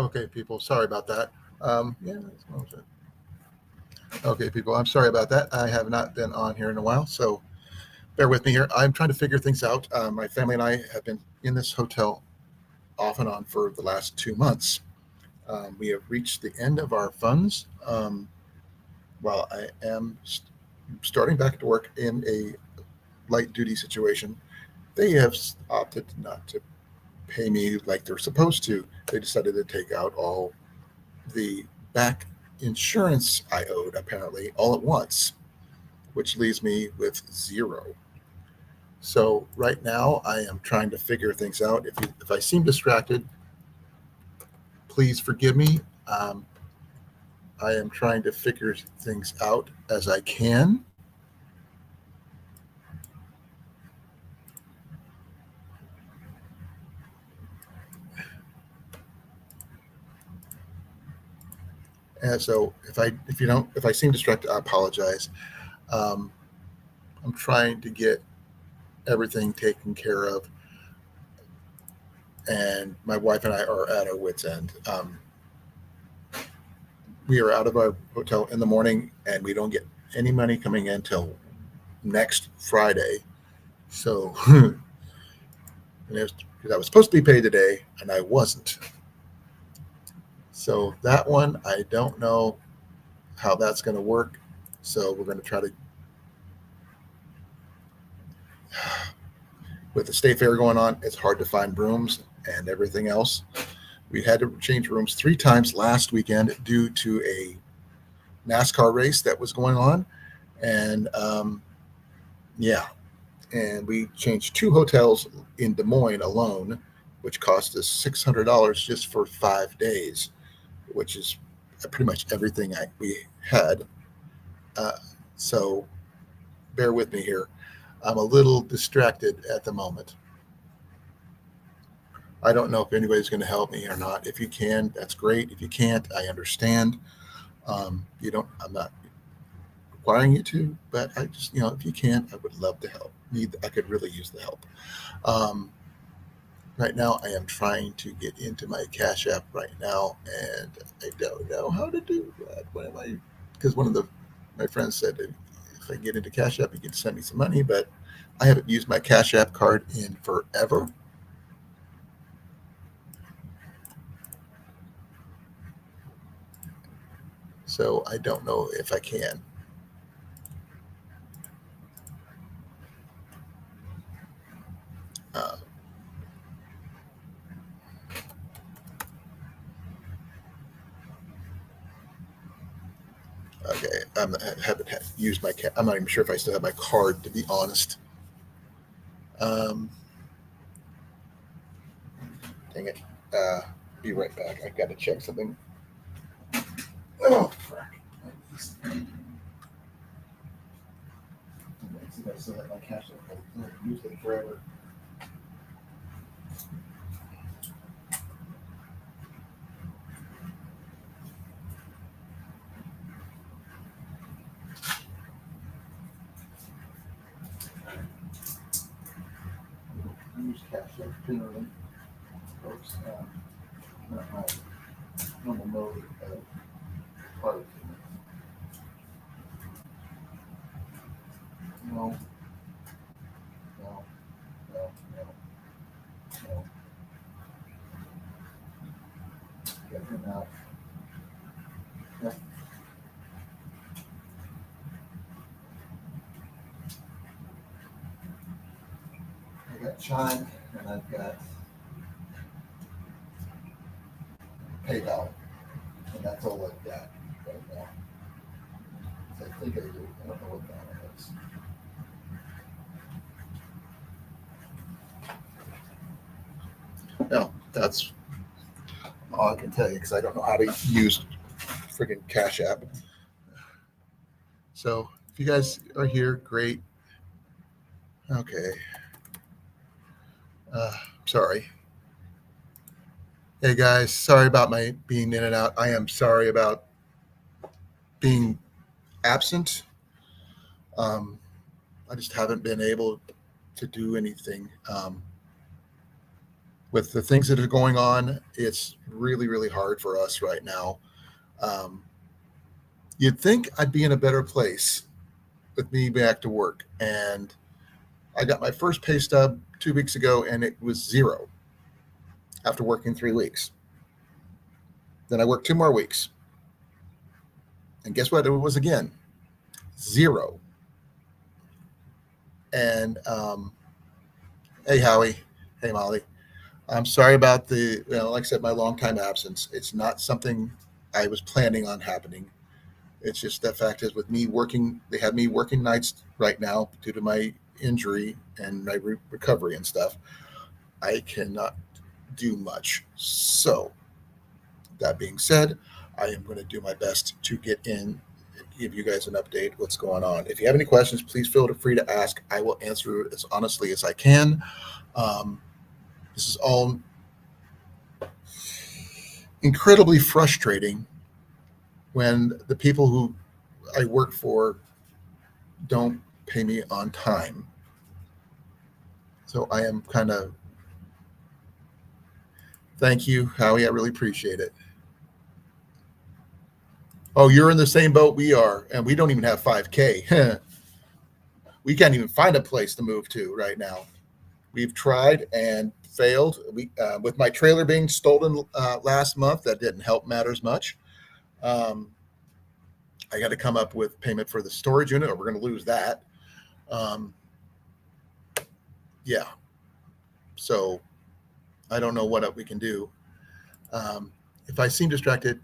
Okay, people, sorry about that. Yeah, what was it? Okay, people, I'm sorry about that. I have not been on here in a while, so bear with me here. I'm trying to figure things out. My family and I have been in this hotel off and on for the last 2 months. We have reached the end of our funds. While I am starting back to work in a light duty situation, they have opted not to pay me like they're supposed to. They decided to take out all the back insurance I owed, apparently, all at once, which leaves me with zero. So right now, I am trying to figure things out. If I seem distracted, please forgive me. Um, I am trying to figure things out as I can. And so if I seem distracted, I apologize. Um, I'm trying to get everything taken care of, and my wife and I are at our wits' end. We are out of our hotel in the morning, and we don't get any money coming in till next Friday. So, because I was supposed to be paid today, and I wasn't. So that one, I don't know how that's going to work. So we're going to try to, with the state fair going on, it's hard to find rooms and everything else. We had to change rooms 3 times last weekend due to a NASCAR race that was going on, and yeah, and we changed 2 hotels in Des Moines alone, which cost us $600 just for 5 days, which is pretty much everything we had. Uh, so bear with me here. I'm a little distracted at the moment. I don't know if anybody's going to help me or not. If you can, that's great. If you can't, I understand. You don't. I'm not requiring you to, but I just, if you can, I would love to help. I could really use the help. Um, right now, I am trying to get into my Cash App right now, and I don't know how to do that. What am I? Because one of my friends said that if I get into Cash App, you can send me some money, but I haven't used my Cash App card in forever. So I don't know if I can. Uh, okay, I haven't used my. I'm not even sure if I still have my card, to be honest. Um, dang it. Uh, be right back. I've got to check something. Oh, frack. Let's see if I still have my cash. I've used it forever. I use cash generally. Folks, not my normal mode of card. No, no, no, no, no. Get him out. Yep. I got Chime and I've got PayPal, and that's all I've got right now. So I think I do. I don't know what that one is. No, that's all I can tell you because I don't know how to use freaking Cash App. So if you guys are here, great. Okay. Sorry. Hey guys, sorry about my being in and out. I am sorry about being absent. Um, I just haven't been able to do anything. with the things that are going on, it's really, really hard for us right now. Um, you'd think I'd be in a better place with me back to work. And I got my first pay stub 2 weeks ago, and it was zero after working 3 weeks. Then I worked 2 more weeks. And guess what? It was again zero. And hey, Howie. Hey, Molly. I'm sorry about like I said, my long time absence. It's not something I was planning on happening. It's just the fact is with me working, they have me working nights right now due to my injury and my recovery and stuff. I cannot do much. So, that being said, I am going to do my best to get in, give you guys an update what's going on. If you have any questions, please feel free to ask. I will answer as honestly as I can. This is all incredibly frustrating when the people who I work for don't pay me on time. So I am kind of, thank you, Howie. I really appreciate it. Oh, you're in the same boat we are, and we don't even have 5K. We can't even find a place to move to right now. We've tried and failed. With my trailer being stolen last month, that didn't help matters much. I got to come up with payment for the storage unit, or we're going to lose that. Yeah. So I don't know what we can do. If I seem distracted,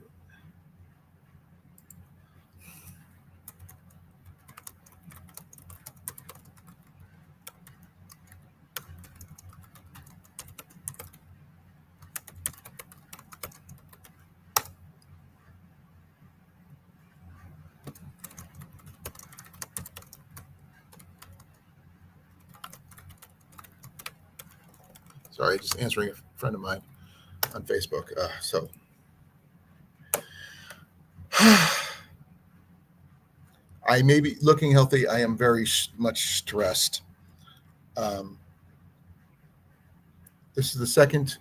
sorry, just answering a friend of mine on Facebook. I may be looking healthy. I am very much stressed. This is the second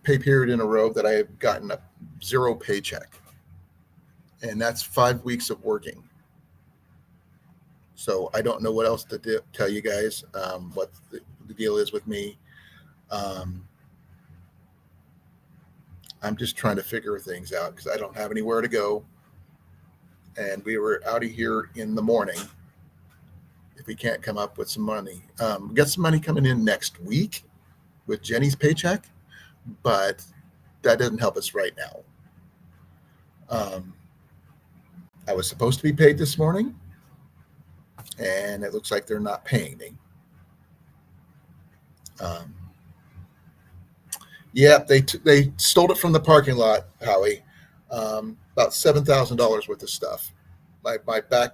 pay period in a row that I have gotten a zero paycheck. And that's 5 weeks of working. So I don't know what else to tell you guys, what the deal is with me. I'm just trying to figure things out because I don't have anywhere to go. And we were out of here in the morning if we can't come up with some money. We got some money coming in next week with Jenny's paycheck, but that doesn't help us right now. I was supposed to be paid this morning, and it looks like they're not paying me. Yeah, they stole it from the parking lot, Howie. About $7,000 worth of stuff. My backpacking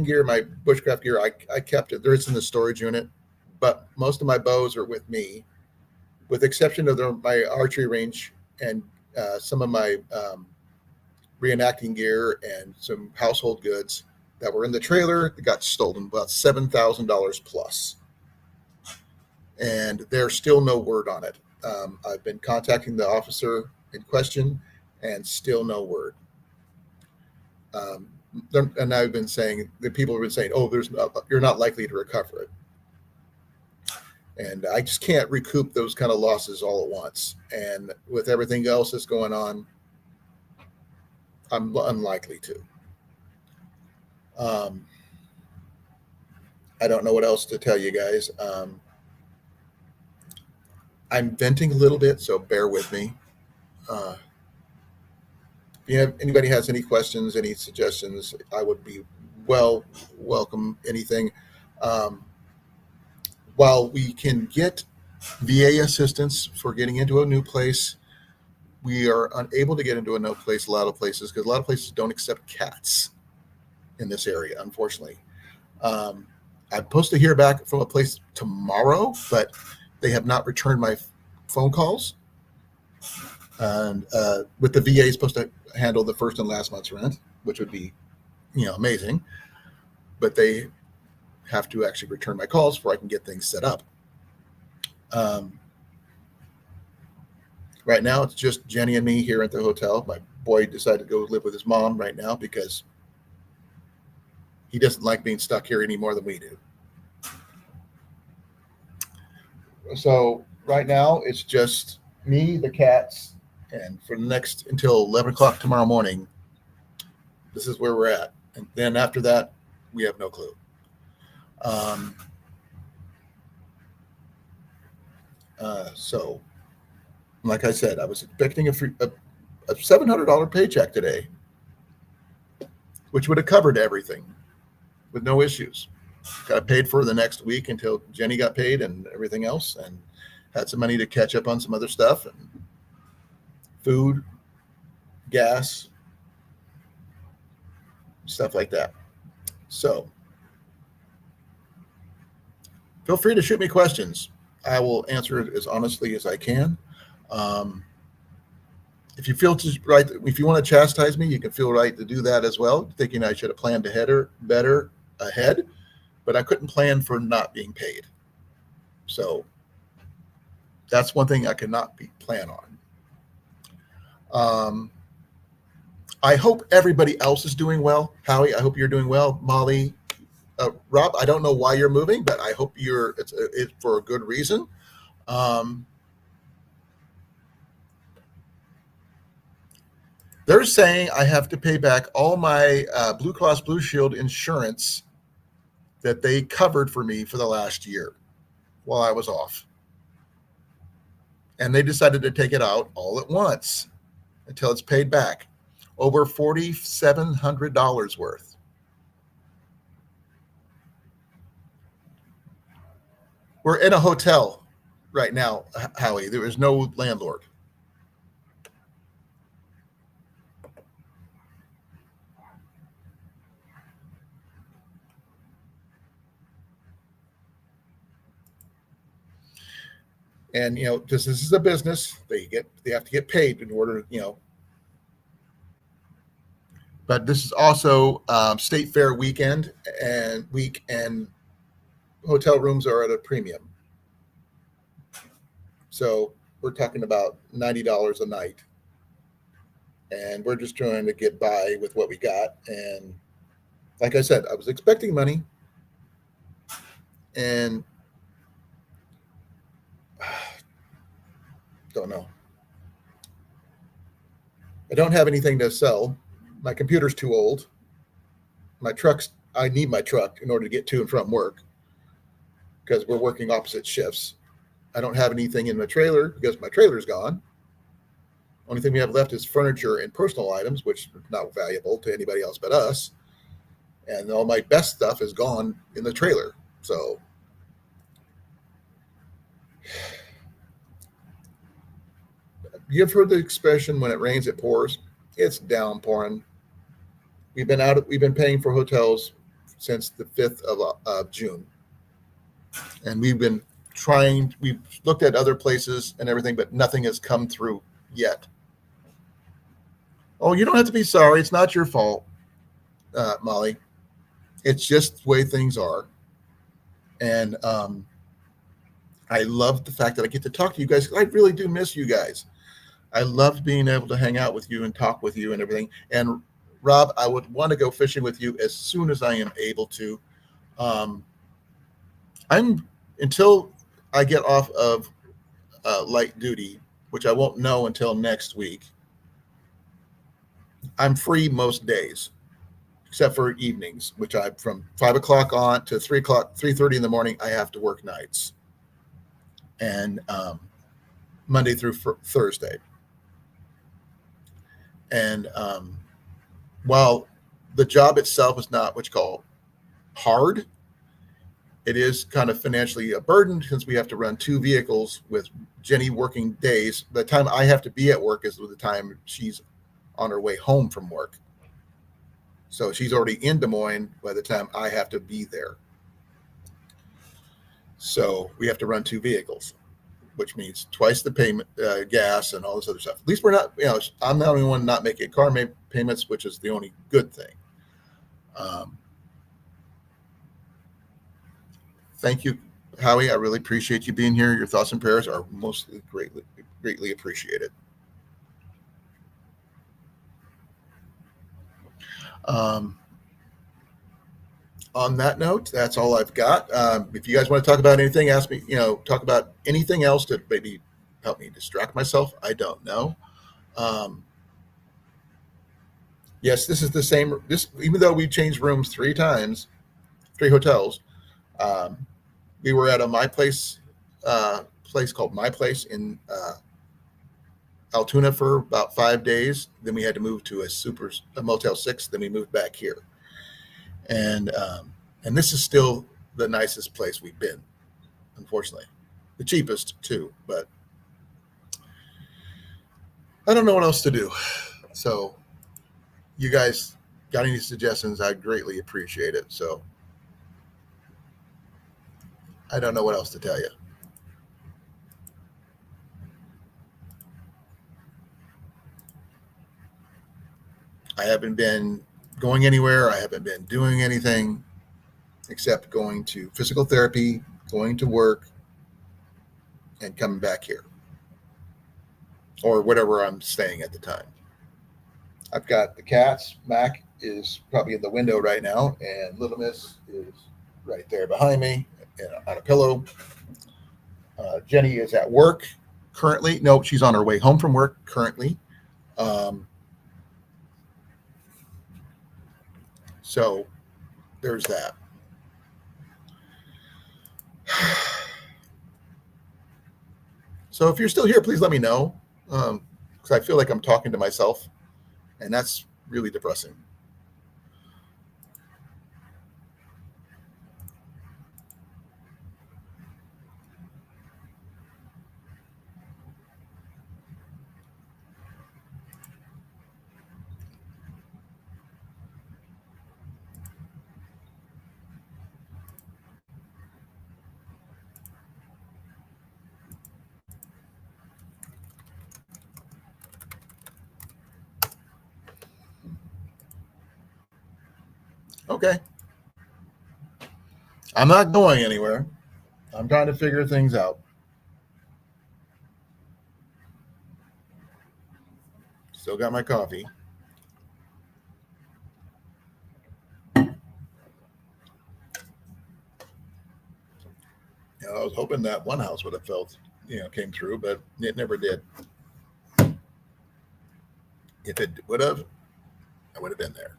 gear, my bushcraft gear, I kept it. It's in the storage unit, but most of my bows are with me, with the exception of my archery range and some of my reenacting gear and some household goods that were in the trailer that got stolen, about $7,000 plus. And there's still no word on it. I've been contacting the officer in question, and still no word. And I've been saying, the people have been saying, "Oh, you're not likely to recover it." And I just can't recoup those kind of losses all at once. And with everything else that's going on, I'm unlikely to. I don't know what else to tell you guys. I'm venting a little bit, so bear with me. If anybody has any questions, any suggestions, I would be welcome anything. While we can get VA assistance for getting into a new place, we are unable to get into a new place a lot of places because a lot of places don't accept cats in this area, unfortunately. I'm supposed to hear back from a place tomorrow, but they have not returned my phone calls. And with the VA is supposed to handle the first and last month's rent, which would be, amazing. But they have to actually return my calls before I can get things set up. Um, right now, it's just Jenny and me here at the hotel. My boy decided to go live with his mom right now because he doesn't like being stuck here any more than we do. So right now, it's just me, the cats, and for the next until 11 o'clock tomorrow morning, this is where we're at. And then after that, we have no clue. Um, so, like I said, I was expecting a $700 paycheck today, which would have covered everything with no issues. Got paid for the next week until Jenny got paid and everything else, and had some money to catch up on some other stuff and food, gas, stuff like that. So feel free to shoot me questions. I will answer it as honestly as I can. If you feel right, if you want to chastise me, you can feel right to do that as well, thinking I should have planned better ahead, but I couldn't plan for not being paid. So that's one thing I cannot plan on. I hope everybody else is doing well. Howie, I hope you're doing well. Molly, Rob, I don't know why you're moving, but I hope it's for a good reason. They're saying I have to pay back all my Blue Cross Blue Shield insurance that they covered for me for the last year while I was off. And they decided to take it out all at once until it's paid back. Over $4,700 worth. We're in a hotel right now, Howie. There is no landlord. And this is a business. They have to get paid in order, But this is also State Fair weekend and week, and hotel rooms are at a premium. So we're talking about $90 a night, and we're just trying to get by with what we got. And like I said, I was expecting money, and don't know. I don't have anything to sell. My computer's too old. I need my truck in order to get to and from work because we're working opposite shifts. I don't have anything in my trailer because my trailer's gone. Only thing we have left is furniture and personal items, which are not valuable to anybody else but us. And all my best stuff is gone in the trailer. So you've heard the expression, when it rains, it pours. It's downpouring. We've been paying for hotels since the 5th of June. And we've looked at other places and everything, but nothing has come through yet. Oh, you don't have to be sorry. It's not your fault, Molly. It's just the way things are. And I love the fact that I get to talk to you guys. I really do miss you guys. I loved being able to hang out with you and talk with you and everything. And Rob, I would want to go fishing with you as soon as I am able to. Until I get off of light duty, which I won't know until next week. I'm free most days, except for evenings, which from 5 o'clock on to 3:30 in the morning, I have to work nights, and Monday through Thursday. And while the job itself is not what you call hard, it is kind of financially a burden since we have to run 2 vehicles with Jenny working days. The time I have to be at work is the time she's on her way home from work. So she's already in Des Moines by the time I have to be there. So we have to run 2 vehicles, which means twice the payment, gas and all this other stuff. At least we're not, I'm the only one not making car payments, which is the only good thing. Thank you Howie, I really appreciate you being here. Your thoughts and prayers are mostly greatly appreciated. Um, on that note, that's all I've got. If you guys want to talk about anything, ask me. Talk about anything else to maybe help me distract myself. I don't know. Um, yes, this is the same. This, even though we changed rooms 3 times, 3 hotels. Um, we were at a My Place place called My Place in Altoona for about 5 days. Then we had to move to a Motel 6. Then we moved back here, and this is still the nicest place we've been. Unfortunately, the cheapest too. But I don't know what else to do. So, you guys got any suggestions? I'd greatly appreciate it. So, I don't know what else to tell you. I haven't been going anywhere. I haven't been doing anything except going to physical therapy, going to work, and coming back here or whatever I'm staying at the time. I've got the cats. Mac is probably in the window right now, and Little Miss is right there behind me on a pillow. Jenny is at work currently. No, she's on her way home from work currently. Um, so there's that. So if you're still here, please let me know, because I feel like I'm talking to myself, and that's really depressing. Okay, I'm not going anywhere. I'm trying to figure things out. Still got my coffee. I was hoping that one house would have came through, but it never did. If it would have, I would have been there.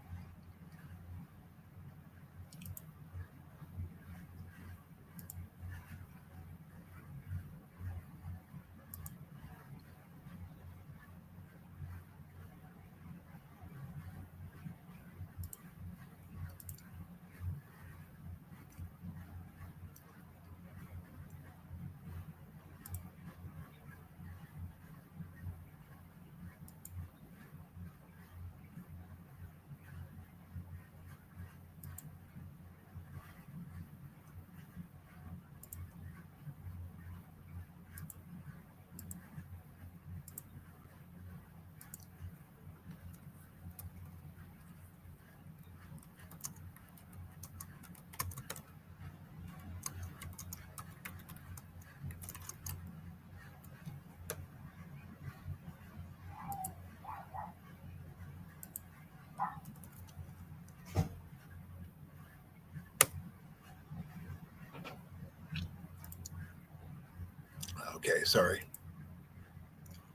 Okay, sorry.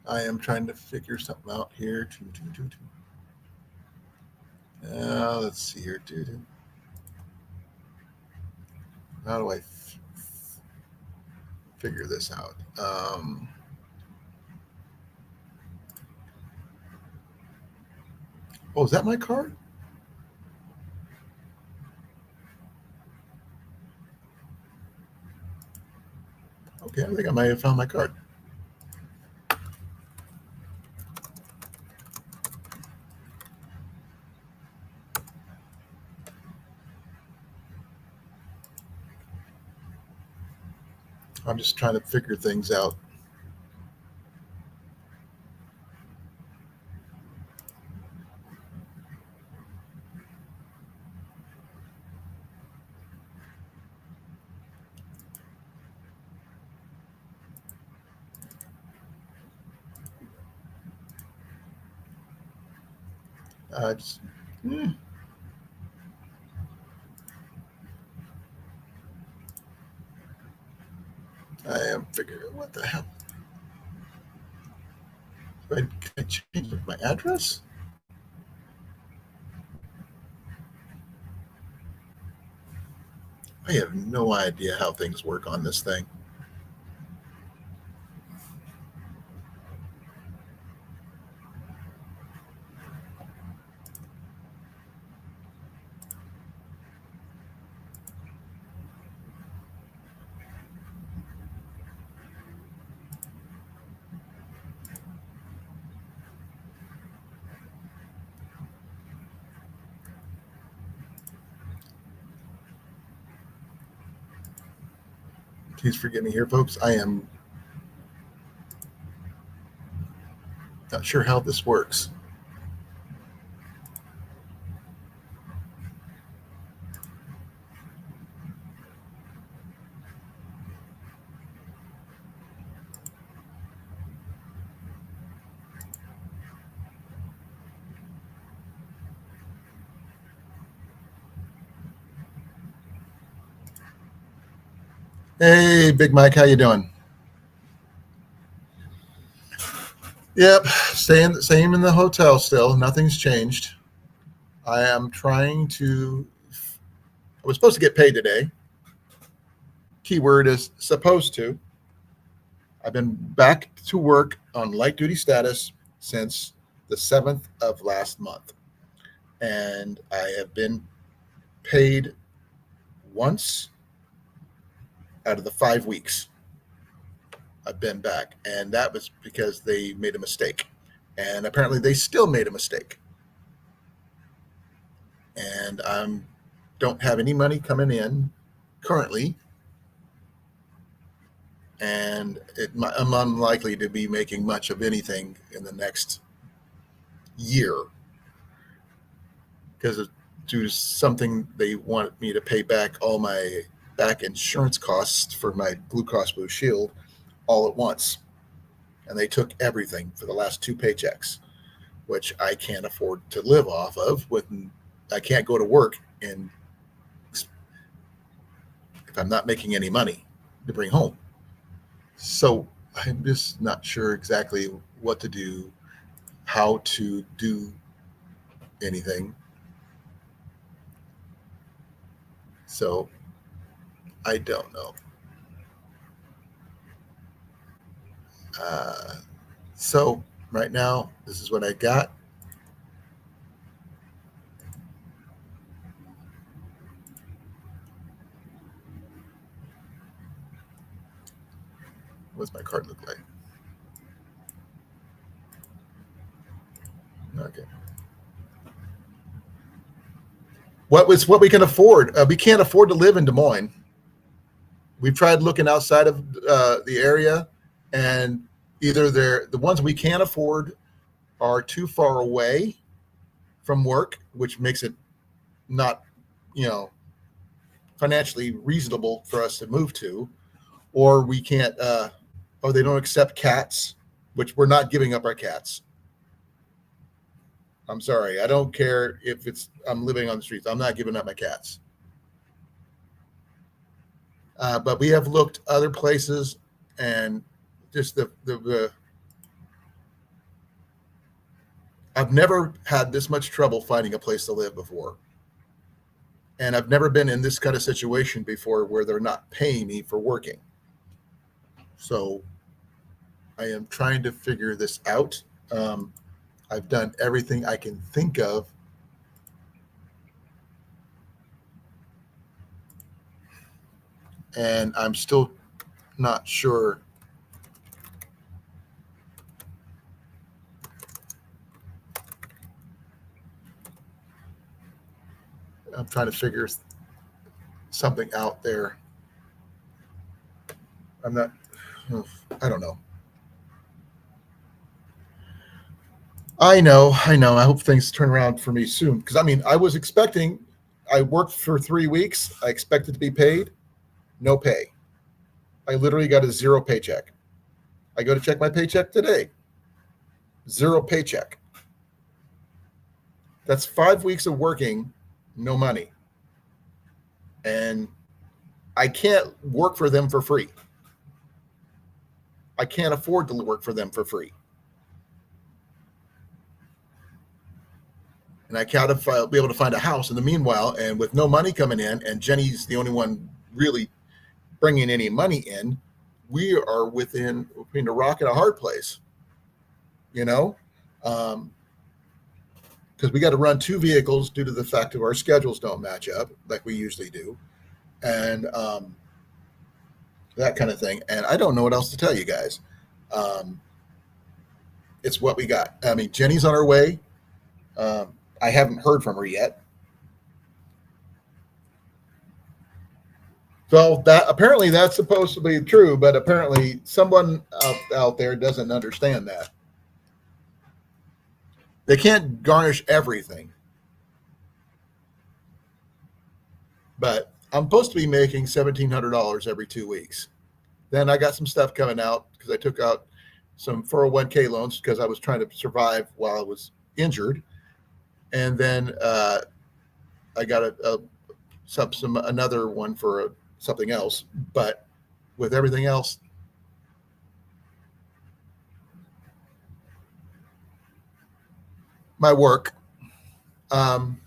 I am trying to figure something out here. Let's see here. How do I figure this out? Oh, is that my card? Okay, I think I might have found my card. I'm just trying to figure things out. Just, eh, I am figuring what the hell. Can I change my address? I have no idea how things work on this thing. Please forgive me here, folks. I am not sure how this works. Hey, Big Mike, how you doing? Yep, staying same in the hotel still. Nothing's changed. I am trying to. I was supposed to get paid today. Keyword is supposed to. I've been back to work on light duty status since the 7th of last month. And I have been paid once out of the 5 weeks I've been back. And that was because they made a mistake. And apparently they still made a mistake. And I don't have any money coming in currently. And I'm unlikely to be making much of anything in the next year because due to something they wanted me to pay back all my back insurance costs for my Blue Cross Blue Shield all at once. And they took everything for the last 2 paychecks, which I can't afford to live off of when I can't go to work and if I'm not making any money to bring home. So I'm just not sure exactly what to do, how to do anything. So I don't know. So right now, this is what I got. What's my card look like? Okay. What we can afford? We can't afford to live in Des Moines. We've tried looking outside of the area, and either the ones we can't afford are too far away from work, which makes it not, financially reasonable for us to move to, or we can't, or they don't accept cats, which we're not giving up our cats. I'm sorry. I don't care if I'm living on the streets. I'm not giving up my cats. But we have looked other places and just the I've never had this much trouble finding a place to live before. And I've never been in this kind of situation before where they're not paying me for working. So I am trying to figure this out. I've done everything I can think of. And I'm still not sure. I'm trying to figure something out there. I don't know. I know. I hope things turn around for me soon. Because I was expecting, I worked for 3 weeks. I expected to be paid. No pay. I literally got a 0 paycheck. I go to check my paycheck today. 0 paycheck. That's 5 weeks of working, no money. And I can't work for them for free. I can't afford to work for them for free. And I gotta be able to find a house in the meanwhile. And with no money coming in, and Jenny's the only one really bringing any money in, we are between a rock and a hard place, you know, because we got to run two vehicles due to the fact that our schedules don't match up like we usually do, and that kind of thing. And I don't know what else to tell you guys. Um, it's what we got. I mean, Jenny's on her way. I haven't heard from her yet. So that apparently that's supposed to be true, but apparently someone out there doesn't understand that. They can't garnish everything. But I'm supposed to be making $1,700 every 2 weeks. Then I got some stuff coming out because I took out some 401k loans because I was trying to survive while I was injured, and then I got another one for something else. But with everything else, my work, um,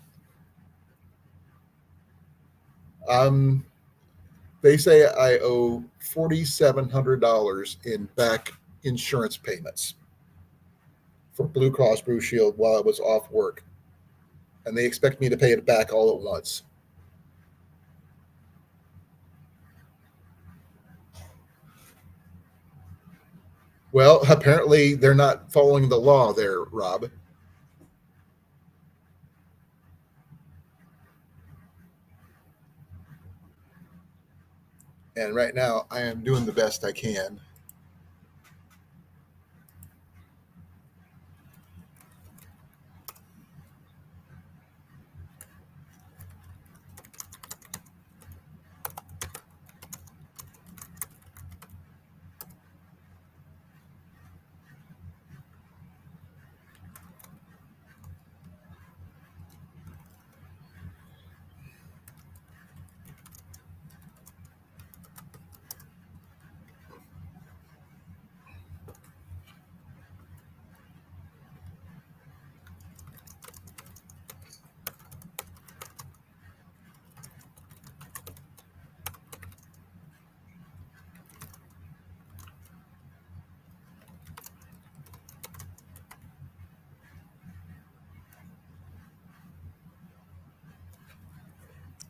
they say I owe $4,700 in back insurance payments for Blue Cross Blue Shield while I was off work, and they expect me to pay it back all at once. Well, apparently they're not following the law there, Rob. And right now I am doing the best I can.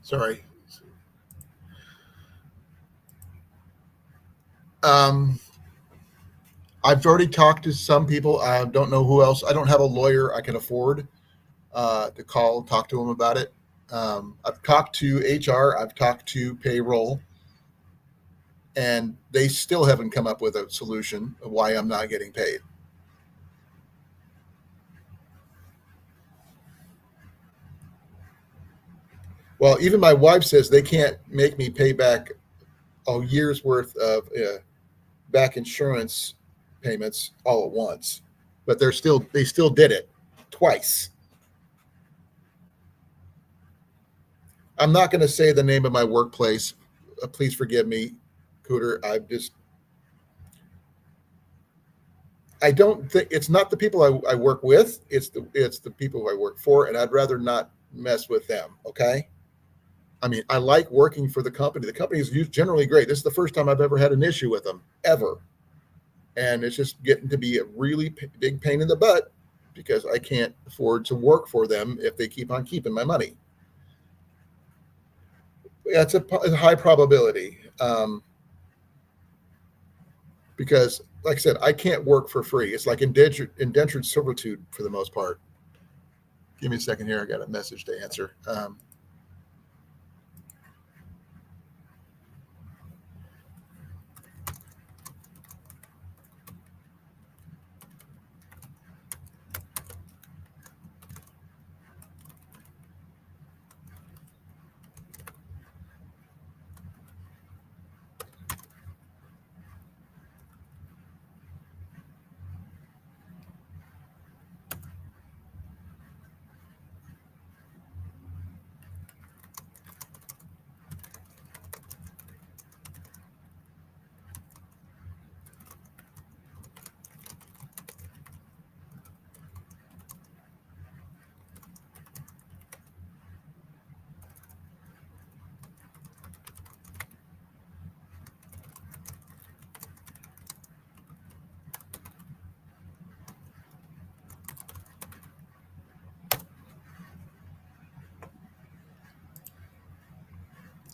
Sorry. Um, I've already talked to some people. I don't know who else. I don't have a lawyer I can afford to call and talk to them about it. I've talked to HR. I've talked to payroll, and they still haven't come up with a solution of why I'm not getting paid. Well, even my wife says they can't make me pay back a year's worth of back insurance payments all at once, but they still did it twice. I'm not going to say the name of my workplace. Please forgive me, Cooter. I don't think it's not the people I work with. It's the people I work for, and I'd rather not mess with them. Okay. I mean, I like working for the company. The company is generally great. This is the first time I've ever had an issue with them ever, and it's just getting to be a really big pain in the butt because I can't afford to work for them if they keep on keeping my money. Yeah, it's a high probability because, like I said, I can't work for free. It's like indentured servitude for the most part. Give me a second here. I got a message to answer.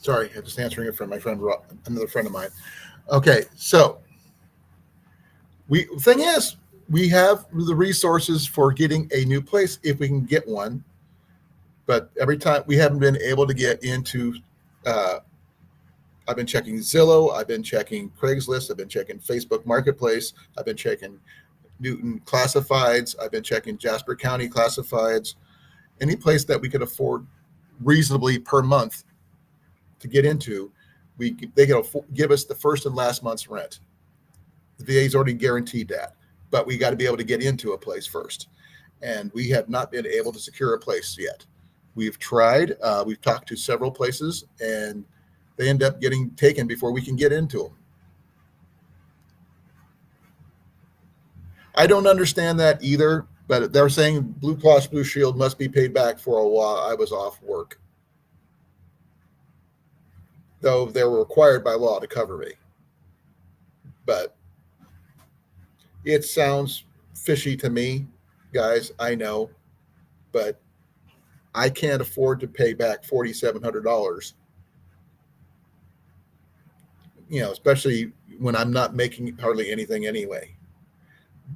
Sorry, I'm just answering it from my friend, another friend of mine. Okay, so thing is, we have the resources for getting a new place if we can get one, but every time we haven't been able to get into. Uh, I've been checking Zillow, I've been checking Craigslist, I've been checking Facebook Marketplace, I've been checking Newton Classifieds, I've been checking Jasper County Classifieds, any place that we could afford reasonably per month to get into. They can give us the first and last month's rent. The VA's already guaranteed that, but we got to be able to get into a place first, and we have not been able to secure a place yet. We've tried. We've talked to several places, and they end up getting taken before we can get into them. I don't understand that either, but they're saying Blue Cross Blue Shield must be paid back for a while I was off work, though they were required by law to cover me. But it sounds fishy to me, guys, I know, but I can't afford to pay back $4,700, especially when I'm not making hardly anything anyway.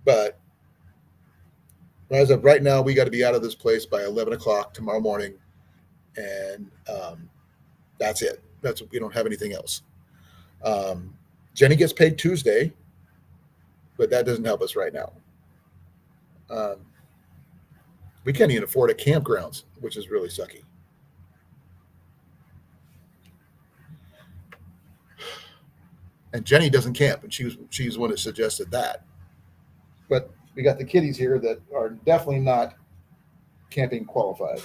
But as of right now, we got to be out of this place by 11 o'clock tomorrow morning, and that's it. We don't have anything else. Jenny gets paid Tuesday, but that doesn't help us right now. We can't even afford a campgrounds, which is really sucky. And Jenny doesn't camp, and she's the one that suggested that. But we got the kiddies here that are definitely not camping qualified.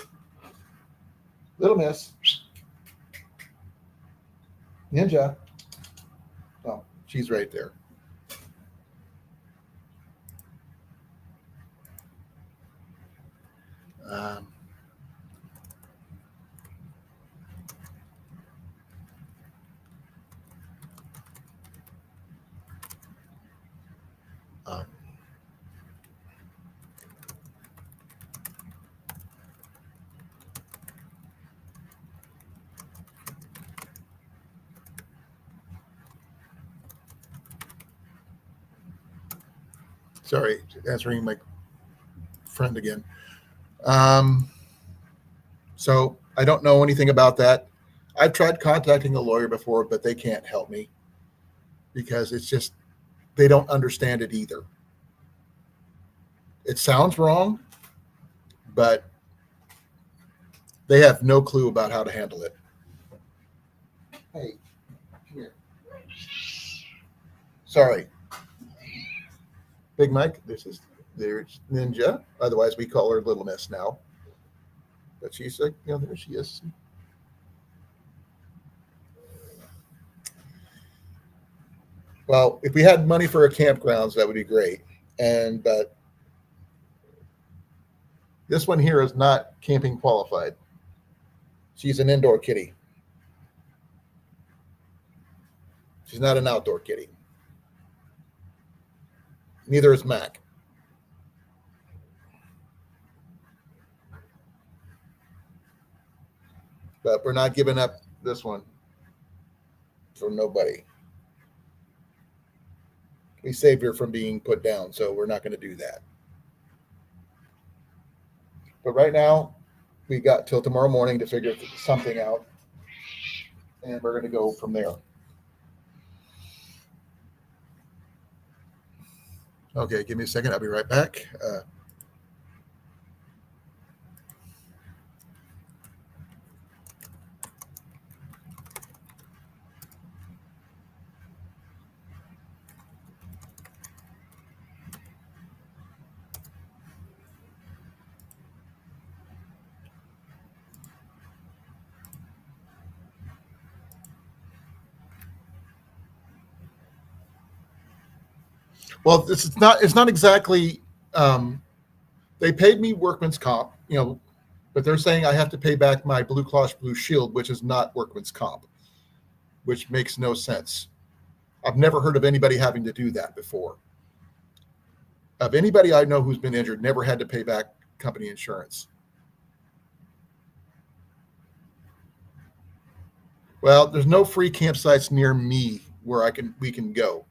Little Miss. Ninja. Oh, she's right there. Um, sorry, answering my friend again. So I don't know anything about that. I've tried contacting a lawyer before, but they can't help me because it's just, they don't understand it either. It sounds wrong, but they have no clue about how to handle it. Hey, come here. Sorry. Big Mike, there's Ninja. Otherwise, we call her Little Miss now. But she's like, there she is. Well, if we had money for a campgrounds, that would be great. But this one here is not camping qualified. She's an indoor kitty. She's not an outdoor kitty. Neither is Mac. But we're not giving up this one for nobody. We saved her from being put down, so we're not going to do that. But right now, we got till tomorrow morning to figure something out, and we're going to go from there. Okay, give me a second. I'll be right back. Well, it's not exactly. They paid me workman's comp, but they're saying I have to pay back my Blue Cross Blue Shield, which is not workman's comp, which makes no sense. I've never heard of anybody having to do that before. Of anybody I know who's been injured, never had to pay back company insurance. Well, there's no free campsites near me where we can go.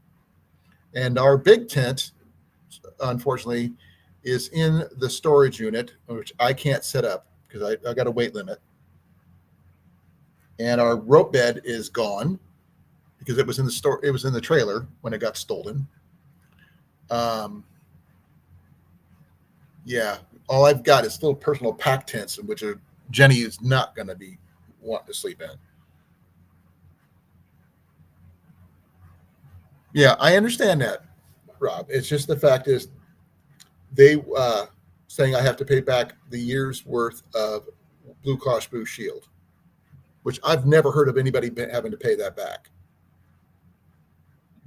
And our big tent, unfortunately, is in the storage unit, which I can't set up because I got a weight limit. And our rope bed is gone because it was in the store. It was in the trailer when it got stolen. Um, yeah, all I've got is little personal pack tents, which are Jenny is not going to be wanting to sleep in. Yeah, I understand that, Rob. It's just the fact is they saying I have to pay back the year's worth of Blue Cross Blue Shield, which I've never heard of anybody having to pay that back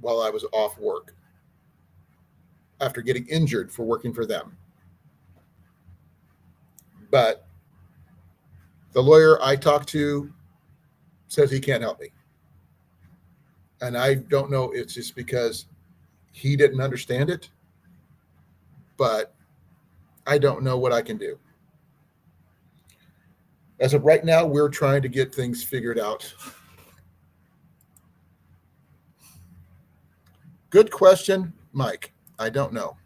while I was off work after getting injured for working for them. But the lawyer I talked to says he can't help me. And I don't know, it's just because he didn't understand it, but I don't know what I can do. As of right now, we're trying to get things figured out. Good question, Mike. I don't know.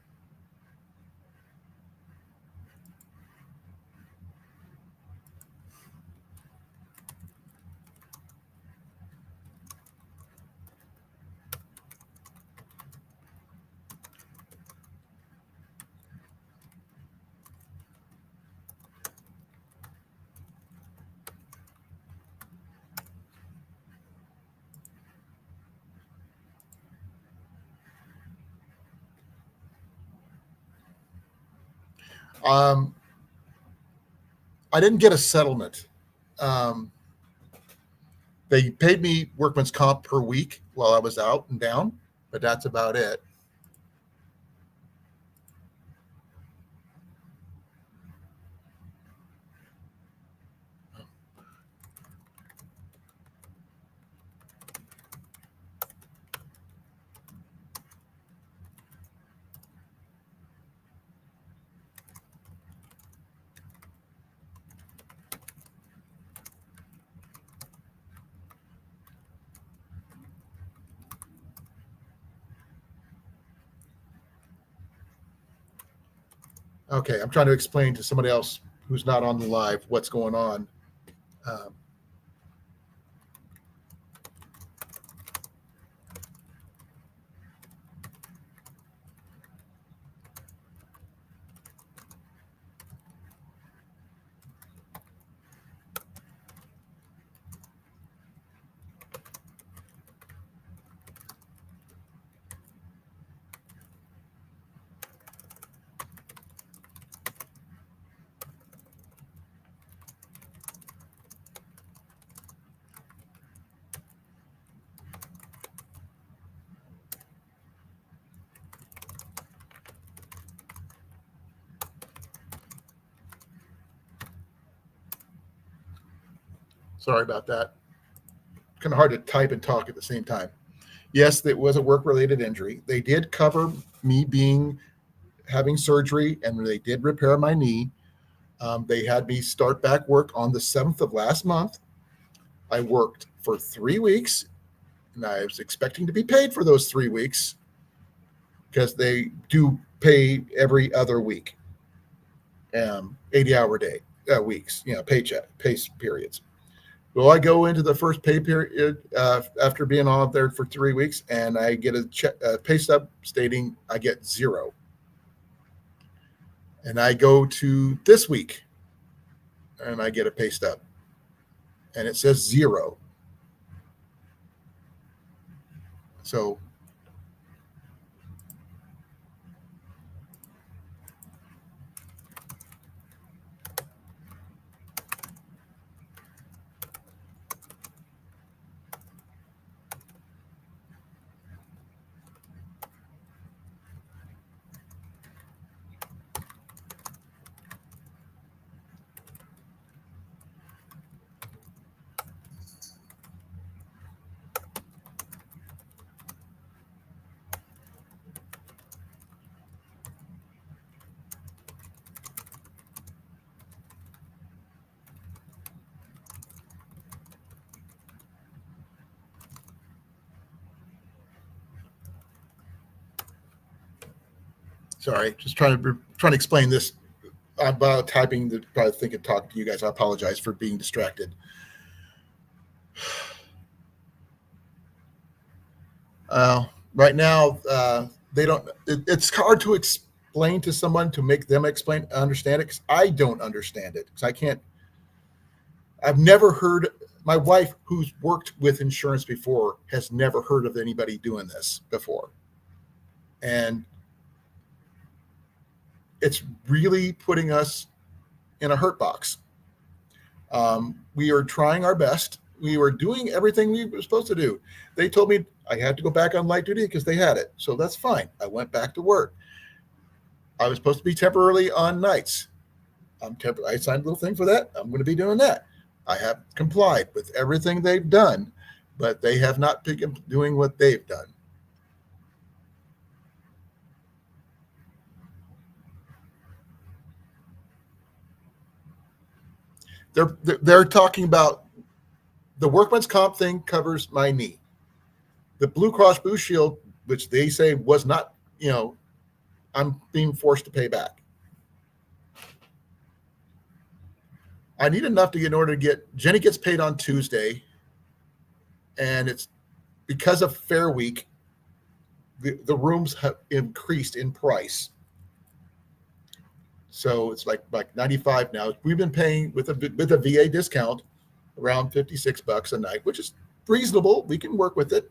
Um, I didn't get a settlement. Um, they paid me workman's comp per week while I was out and down, but that's about it. Okay, I'm trying to explain to somebody else who's not on the live what's going on. Um, Sorry about that. Kind of hard to type and talk at the same time. Yes, it was a work-related injury. They did cover me being having surgery, and they did repair my knee. They had me start back work on the 7th of last month. I worked for 3 weeks, and I was expecting to be paid for those 3 weeks because they do pay every other week, 80-hour day weeks, paycheck, pay periods. Well, I go into the first pay period after being on there for 3 weeks, and I get a pay stub stating I get zero. And I go to this week, and I get a pay stub, and it says zero. So Sorry, just trying to explain this. I'm typing to probably think and talk to you guys. I apologize for being distracted. Right now, they don't. It's hard to explain to someone to make them understand it because I don't understand it because I can't. I've never heard. My wife, who's worked with insurance before, has never heard of anybody doing this before, and it's really putting us in a hurt box. We are trying our best. We were doing everything we were supposed to do. They told me I had to go back on light duty because they had it. So that's fine. I went back to work. I was supposed to be temporarily on nights. I signed a little thing for that. I'm going to be doing that. I have complied with everything they've done, but they have not been doing what they've done. They're talking about the workman's comp thing covers my knee. The Blue Cross Blue Shield, which they say was not, I'm being forced to pay back. I need enough to get in order to get, Jenny gets paid on Tuesday, and it's because of Fair Week, the rooms have increased in price. So it's like $95 now. We've been paying with a VA discount around $56 a night, which is reasonable. We can work with it.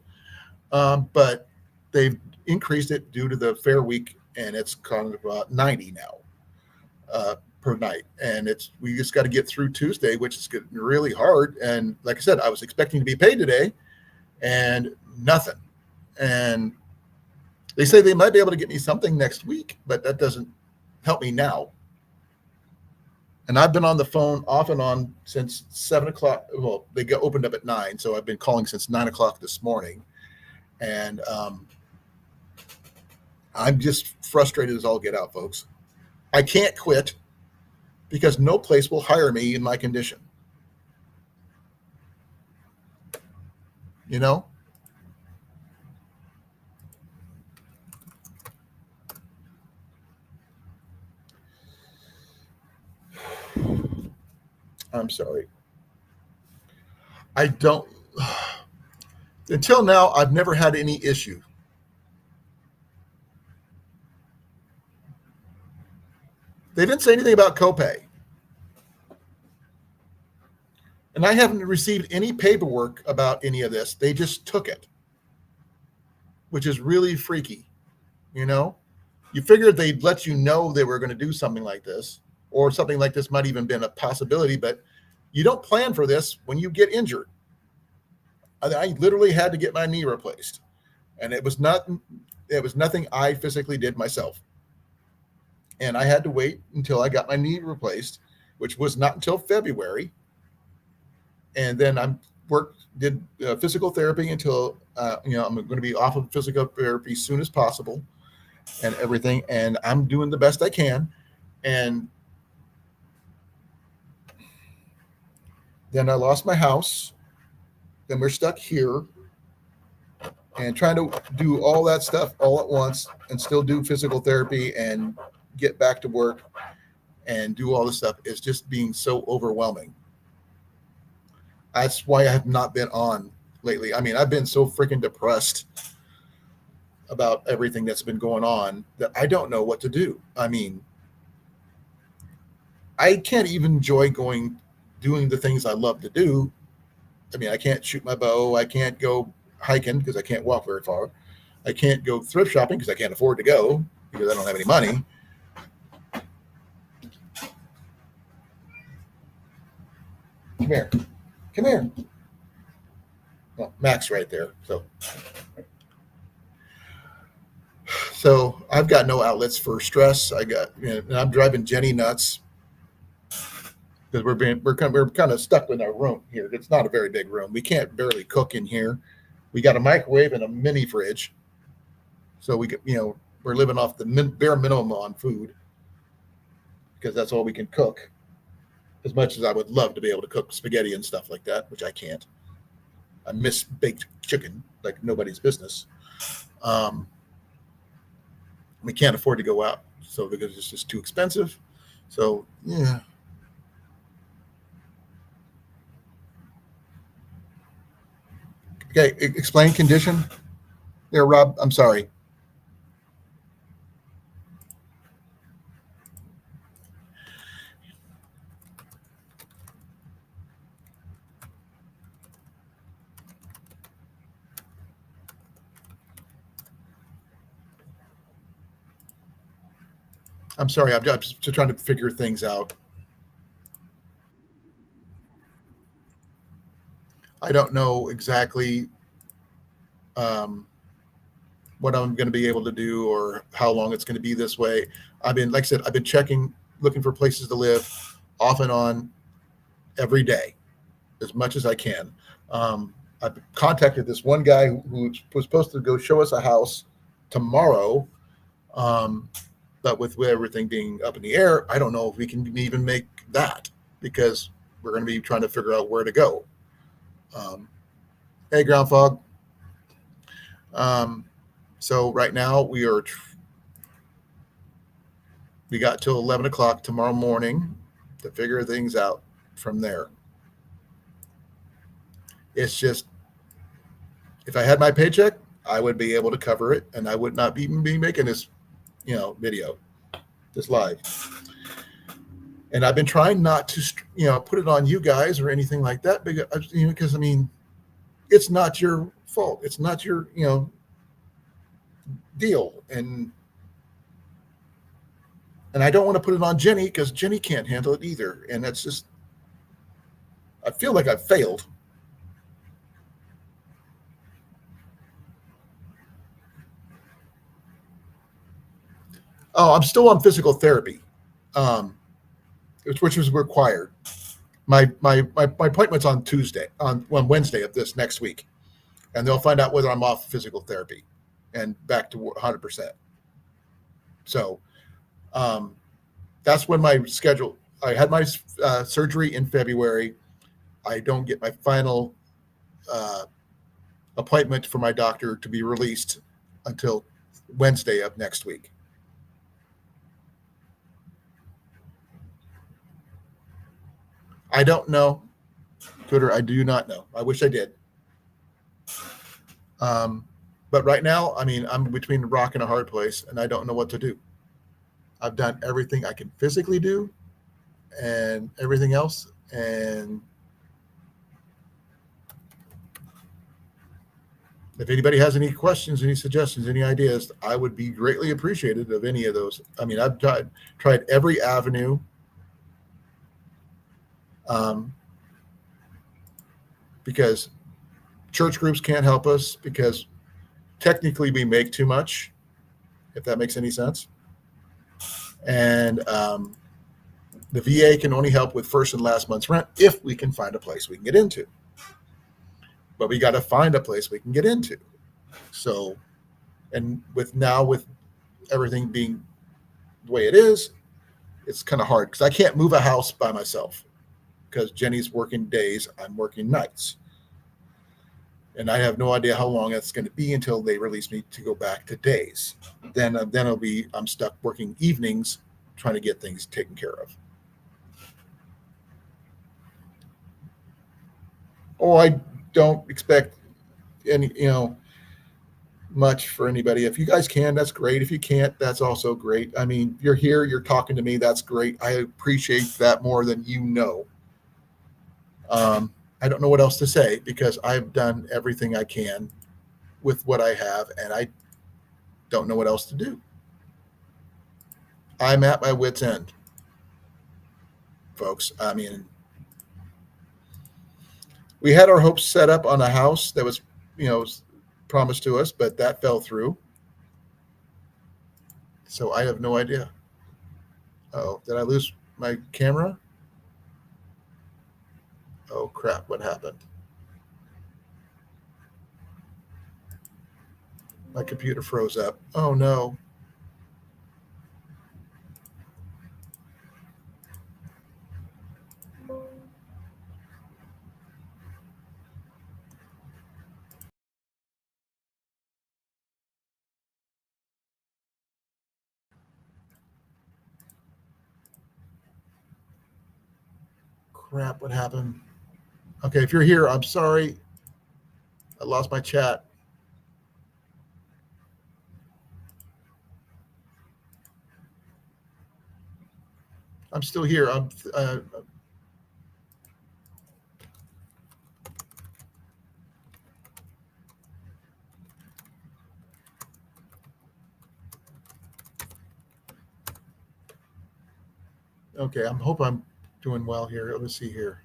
But they've increased it due to the Fair Week, and it's kind of about $90 now per night. And we just got to get through Tuesday, which is getting really hard. And like I said, I was expecting to be paid today, and nothing. And they say they might be able to get me something next week, but that doesn't help me now. And I've been on the phone off and on since 7 o'clock. Well, they opened up at 9, so I've been calling since 9 o'clock this morning. And I'm just frustrated as all get out, folks. I can't quit because no place will hire me in my condition. I'm sorry. I don't. Until now, I've never had any issue. They didn't say anything about copay. And I haven't received any paperwork about any of this. They just took it, which is really freaky. You figured they'd let you know they were going to do something like this, or something like this might even been a possibility, but you don't plan for this when you get injured. I literally had to get my knee replaced, and it was nothing I physically did myself. And I had to wait until I got my knee replaced, which was not until February. And then did physical therapy until I'm going to be off of physical therapy as soon as possible, and everything. And I'm doing the best I can. And then I lost my house. Then we're stuck here and trying to do all that stuff all at once and still do physical therapy and get back to work and do all this stuff is just being so overwhelming. That's why I have not been on lately. I mean, I've been so freaking depressed about everything that's been going on that I don't know what to do. I mean, I can't even enjoy doing the things I love to do. I mean, I can't shoot my bow. I can't go hiking because I can't walk very far. I can't go thrift shopping because I can't afford to go because I don't have any money. Come here. Well, Mac's right there. So I've got no outlets for stress. And I'm driving Jenny nuts because we're kind of stuck in our room here. It's not a very big room. We can't barely cook in here. We got a microwave and a mini fridge, so we're living off the bare minimum on food because that's all we can cook. As much as I would love to be able to cook spaghetti and stuff like that, which I can't. I miss baked chicken like nobody's business. We can't afford to go out, so because it's just too expensive. So yeah. Okay, explain condition there, Rob. I'm sorry. I'm sorry. I'm just trying to figure things out. I don't know exactly um, what I'm going to be able to do or how long it's going to be this way. I've been, like I said, I've been checking, looking for places to live off and on every day as much as I can. I've contacted this one guy who was supposed to go show us a house tomorrow. Um, but with everything being up in the air, I don't know if we can even make that because we're going to be trying to figure out where to go. Um, hey, ground fog. Um, so right now we got till 11 o'clock tomorrow morning to figure things out from there. It's just if I had my paycheck, I would be able to cover it, and I would not even be making this, video, this live. And I've been trying not to, put it on you guys or anything like that because I mean, it's not your fault. It's not your, deal. And I don't want to put it on Jenny because Jenny can't handle it either. And that's just, I feel like I've failed. Oh, I'm still on physical therapy, um, which was required. My appointment's on Tuesday, on Wednesday of this next week, and they'll find out whether I'm off physical therapy and back to 100%. So um, that's when my schedule. I had my surgery in February. I don't get my final uh, appointment for my doctor to be released until Wednesday of next week. I don't know, Twitter. I do not know. I wish I did. Um, but right now, I mean, I'm between a rock and a hard place, and I don't know what to do. I've done everything I can physically do, and everything else. And if anybody has any questions, any suggestions, any ideas, I would be greatly appreciated of any of those. I mean, I've tried every avenue. Um, because church groups can't help us because technically we make too much, if that makes any sense. And the VA can only help with first and last month's rent if we can find a place we can get into. But we got to find a place we can get into. So, and with everything being the way it is, it's kind of hard because I can't move a house by myself because Jenny's working days, I'm working nights. And I have no idea how long that's going to be until they release me to go back to days. Then I'm stuck working evenings trying to get things taken care of. Oh, I don't expect any, much for anybody. If you guys can, that's great. If you can't, that's also great. I mean, you're here, you're talking to me, that's great. I appreciate that more than you know. I don't know what else to say because I've done everything I can with what I have, and I don't know what else to do. I'm at my wit's end, folks. I mean, we had our hopes set up on a house that was, you know, promised to us, but that fell through. So I have no idea. Oh, did I lose my camera? Oh crap! What happened? My computer froze up. Oh no! crap, what happened? Okay, if you're here, I'm sorry. I lost my chat. I'm still here. Okay, I hope I'm doing well here. Let's see here.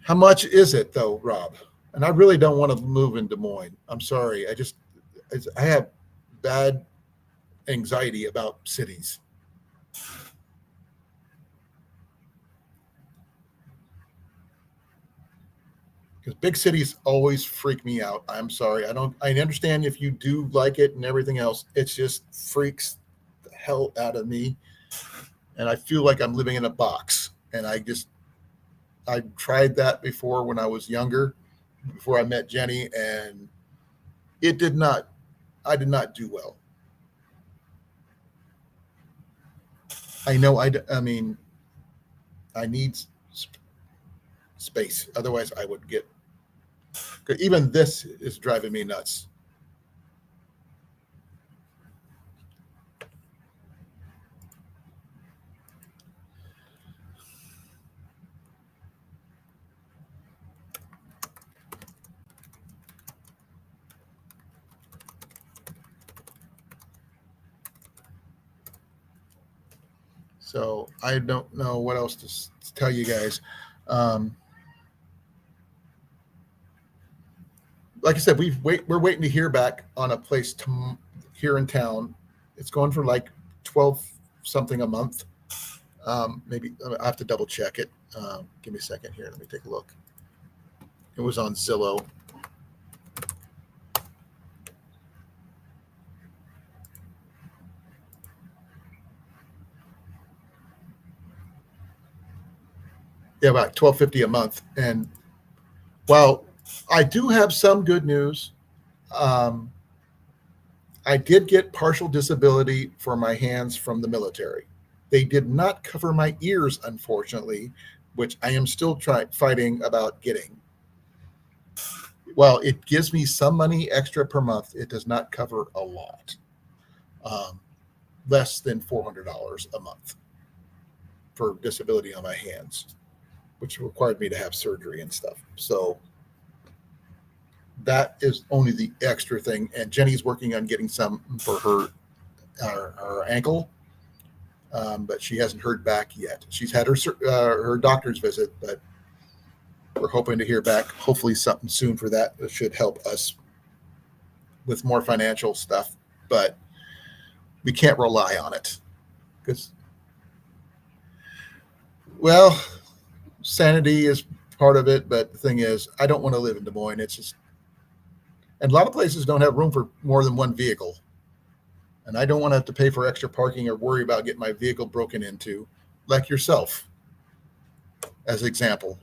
How much is it though, Rob? And I really don't want to move in Des Moines. I'm sorry. I have bad anxiety about cities. Because big cities always freak me out. I'm sorry. I understand if you do like it and everything else. It just freaks the hell out of me. And I feel like I'm living in a box. And I tried that before when I was younger, before I met Jenny, and it did not, I did not do well. I know, I mean, I need space. Otherwise, I would get, even this is driving me nuts. So I don't know what else to tell you guys. Um, like I said, we're waiting to hear back on a place here in town. It's going for like 12 something a month. Maybe I have to double check it. Give me a second here. Let me take a look. It was on Zillow. Yeah, about $12.50 a month. And while I do have some good news, um, I did get partial disability for my hands from the military. They did not cover my ears, unfortunately, which I am still fighting about getting. Well, it gives me some money extra per month. It does not cover a lot, um, less than $400 a month for disability on my hands, which required me to have surgery and stuff. So that is only the extra thing. And Jenny's working on getting some for her ankle, but she hasn't heard back yet. She's had her doctor's visit, but we're hoping to hear back. Hopefully, something soon for that. It should help us with more financial stuff, but we can't rely on it because, well, sanity is part of it. But the thing is, I don't want to live in Des Moines. It's just, and a lot of places don't have room for more than one vehicle. And I don't want to have to pay for extra parking or worry about getting my vehicle broken into, like yourself, as an example.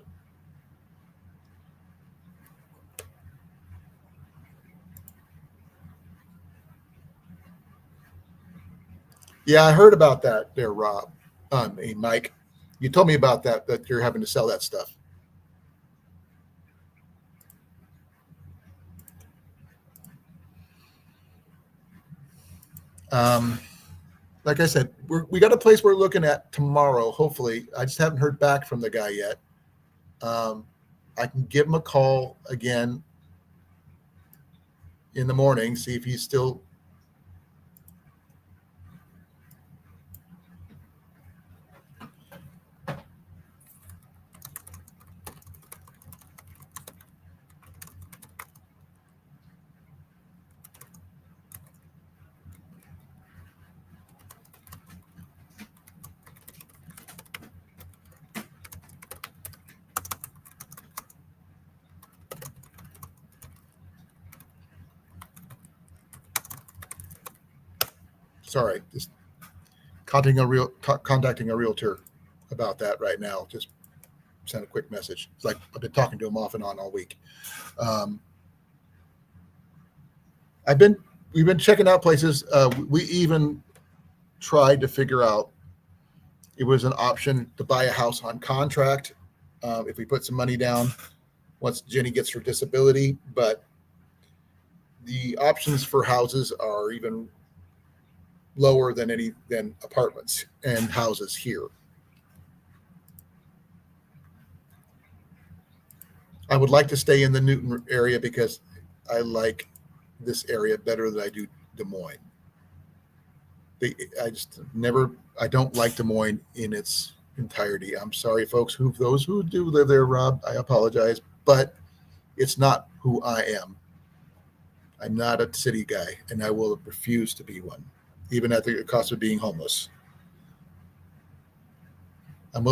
Yeah, I heard about that there, Rob. Hey, Mike, you told me about that you're having to sell that stuff. Um, like I said, we got a place we're looking at tomorrow. Hopefully, I just haven't heard back from the guy yet. Um, I can give him a call again in the morning, see if he's still. Sorry, just contacting a realtor about that right now. Just send a quick message. It's like I've been talking to him off and on all week. Um, We've been checking out places. We even tried to figure out it was an option to buy a house on contract if we put some money down once Jenny gets her disability. But the options for houses are even lower than apartments and houses here. I would like to stay in the Newton area because I like this area better than I do Des Moines. I don't like Des Moines in its entirety. I'm sorry, folks, those who do live there, Rob, I apologize, but it's not who I am. I'm not a city guy, and I will refuse to be one, even at the cost of being homeless. I'm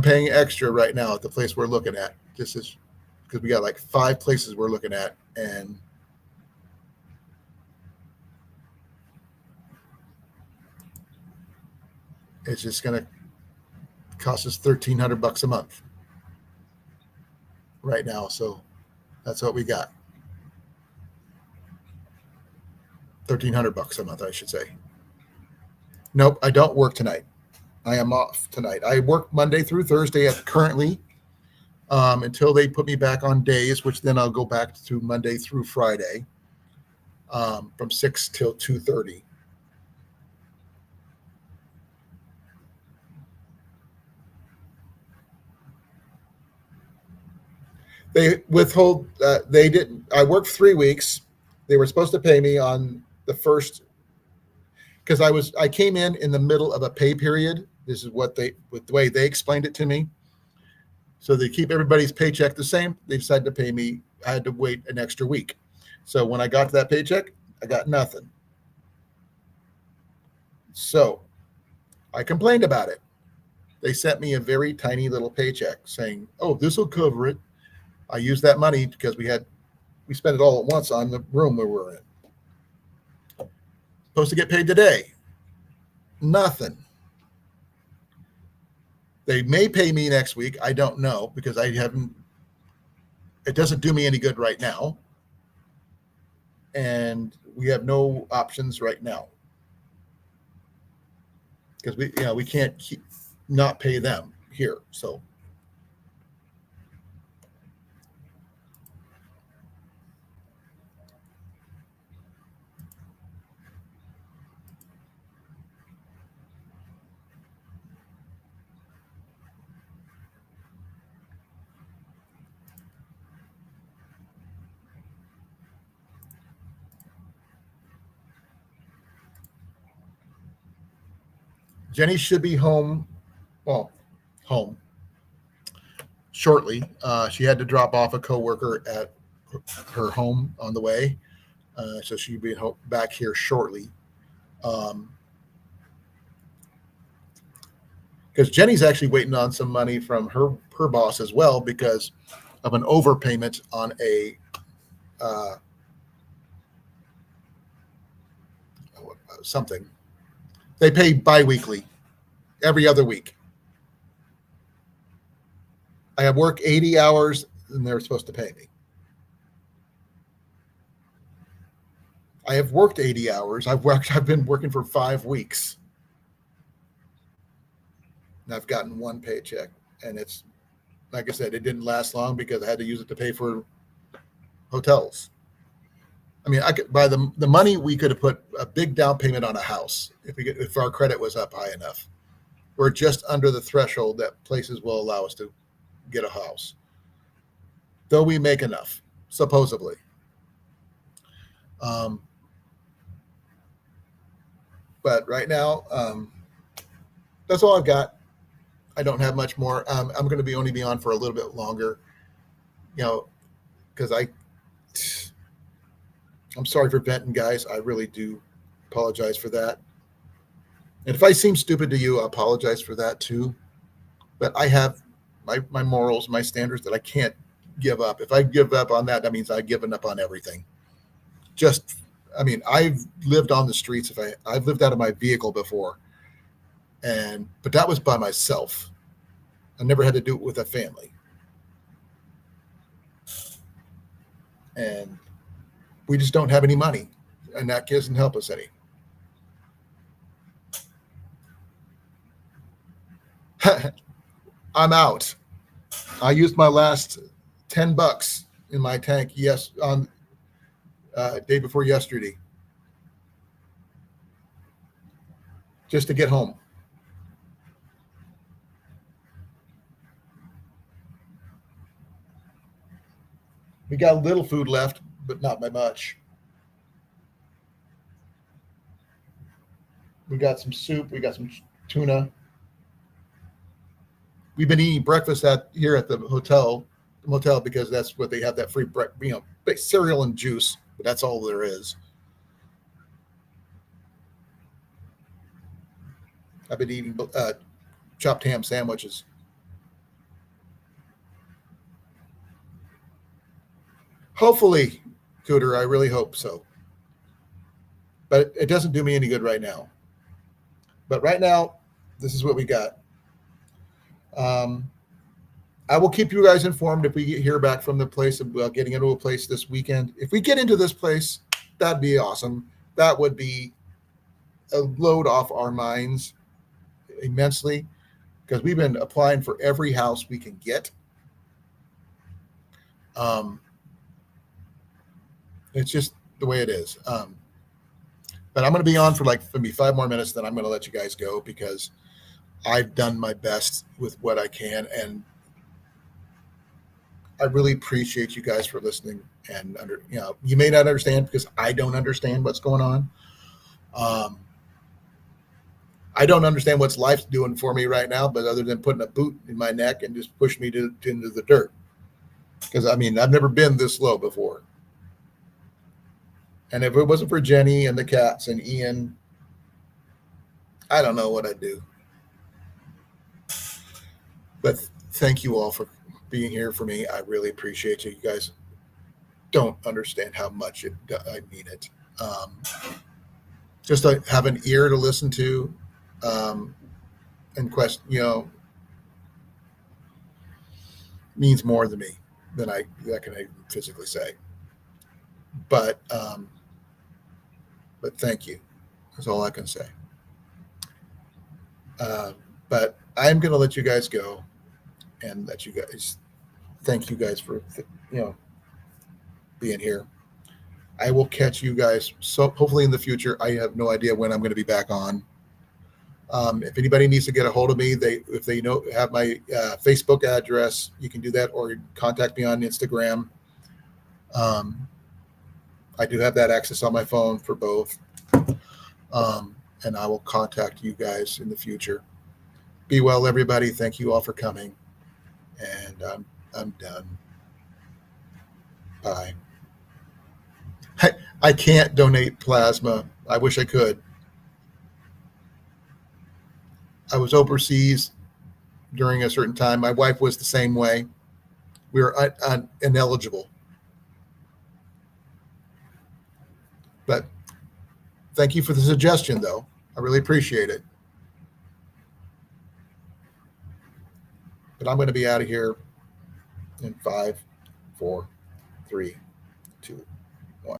paying extra right now at the place we're looking at. This is because we got like 5 places we're looking at, and it's just going to cost us $1,300 a month right now. So that's what we got. $1,300 a month, I should say. Nope, I don't work tonight. I am off tonight. I work Monday through Thursday currently until they put me back on days, which then I'll go back to Monday through Friday from 6 till 2:30. They withhold. They didn't. I worked 3 weeks. They were supposed to pay me on the first because I came in the middle of a pay period. This is with the way they explained it to me. So they keep everybody's paycheck the same. They decided to pay me. I had to wait an extra week. So when I got to that paycheck, I got nothing. So I complained about it. They sent me a very tiny little paycheck saying, "Oh, this will cover it." I used that money because we spent it all at once on the room we were in. Supposed to get paid today. Nothing. They may pay me next week. I don't know because it doesn't do me any good right now. And we have no options right now because we can't not pay them here. So Jenny should be home shortly. She had to drop off a coworker at her home on the way, so she'll be back here shortly. Because Jenny's actually waiting on some money from her boss as well because of an overpayment on a something. They pay biweekly, every other week. I have worked 80 hours and they're supposed to pay me. I have worked 80 hours. I've been working for 5 weeks. And I've gotten one paycheck. And it's, like I said, it didn't last long because I had to use it to pay for hotels. I mean, I could, by the money, we could have put a big down payment on a house if our credit was up high enough. We're just under the threshold that places will allow us to get a house, though we make enough, supposedly. But right now, that's all I've got. I don't have much more. I'm going to only be on for a little bit longer, because I'm sorry for venting, guys. I really do apologize for that. And if I seem stupid to you, I apologize for that too. But I have my morals, my standards that I can't give up. If I give up on that, that means I've given up on everything. I've lived on the streets. I've lived out of my vehicle before, but that was by myself. I never had to do it with a family. And we just don't have any money. and that doesn't help us any. I'm out. I used my last $10 in my tank on day before yesterday just to get home. We got a little food left, but not by much. We got some soup. We got some tuna. We've been eating breakfast here at the motel because that's what they have, that free cereal and juice. But that's all there is. I've been eating chopped ham sandwiches. Hopefully, Cooter, I really hope so. But it doesn't do me any good right now. But right now, this is what we got. I will keep you guys informed if we hear back from the place about getting into a place this weekend. If we get into this place, that'd be awesome. That would be a load off our minds immensely, because we've been applying for every house we can get. It's just the way it is. But I'm going to be on for maybe 5 more minutes, then I'm going to let you guys go, because I've done my best with what I can, and I really appreciate you guys for listening. And you may not understand, because I don't understand what's going on. I don't understand what's life's doing for me right now, but other than putting a boot in my neck and just pushing me into the dirt, because I've never been this low before. And if it wasn't for Jenny and the cats and Ian, I don't know what I'd do. But thank you all for being here for me. I really appreciate you. You guys don't understand how much I mean it. Just to have an ear to listen to, and question, means more to me than I can physically say. But thank you. That's all I can say. But I'm going to let you guys go, and let you guys thank you guys for being here. I will catch you guys hopefully in the future. I have no idea when I'm going to be back on. If anybody needs to get a hold of me, if they have my Facebook address, you can do that, or contact me on Instagram. I do have that access on my phone for both. And I will contact you guys in the future. Be well, everybody. Thank you all for coming. And I'm done. Bye. I can't donate plasma. I wish I could. I was overseas during a certain time. My wife was the same way. We were ineligible. But thank you for the suggestion, though. I really appreciate it. But I'm going to be out of here in 5, 4, 3,